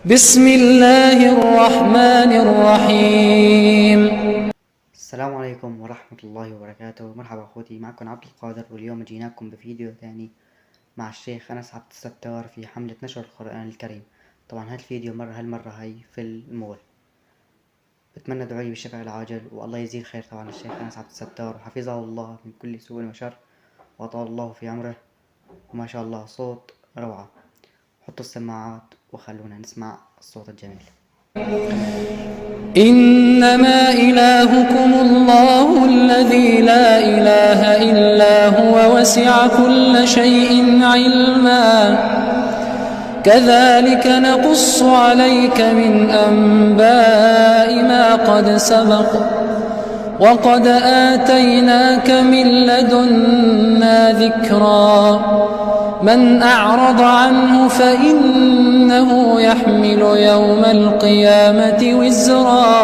بسم الله الرحمن الرحيم. السلام عليكم ورحمة الله وبركاته. مرحبا أخوتي، معكم عبد القادر، واليوم جيناكم بفيديو ثاني مع الشيخ أنس عبد الستار في حملة نشر القرآن الكريم. طبعا هالفيديو هالمرة هاي في المول. بتمنى دعولي بالشفاء العاجل، والله يزيد خير طبعا الشيخ أنس عبد الستار، وحفظه الله من كل سوء وشر، وأطال الله في عمره. وما شاء الله صوت روعة. حطوا السماعات وخلونا نسمع الصوت الجميل. إنما إلهكم الله الذي لا إله إلا هو وسع كل شيء علما كذلك نقص عليك من أنباء ما قد سبق وقد آتيناك من لدنا ذكرا من أعرض عنه فإنه يحمل يوم القيامة وزرا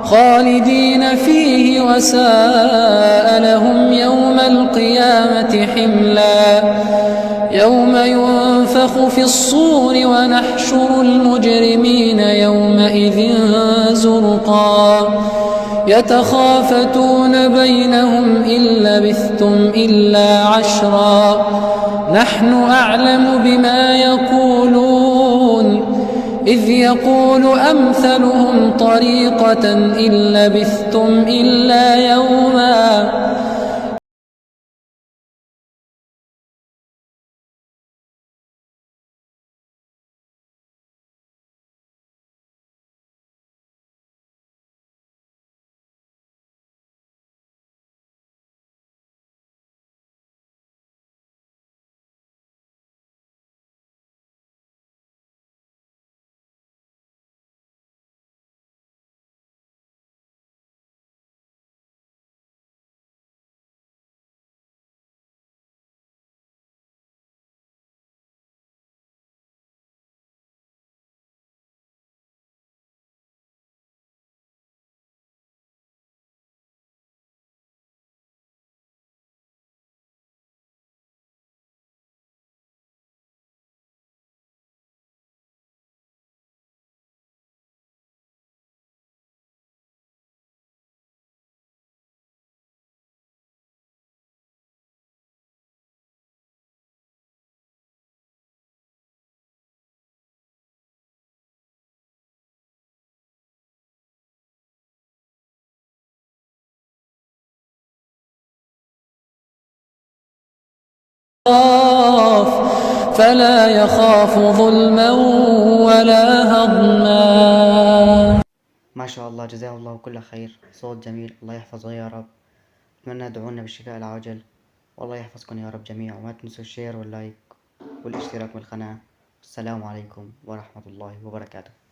خالدين فيه وساء لهم يوم القيامة حملا يوم ينفخ في الصور ونحشر المجرمين يومئذ زرقا يتخافتون بينهم إن لبثتم إلا عشرا نحن أعلم بما يقولون إذ يقول أمثلهم طريقة إن لبثتم إلا يوما فلا يخاف ظلما ولا هضما. ما شاء الله، جزاه الله كل خير، صوت جميل، الله يحفظه يا رب. أتمنى ادعونا بالشفاء العاجل، والله يحفظكم يا رب جميعا. وما تنسوا الشير واللايك والاشتراك بالقناة. السلام عليكم ورحمة الله وبركاته.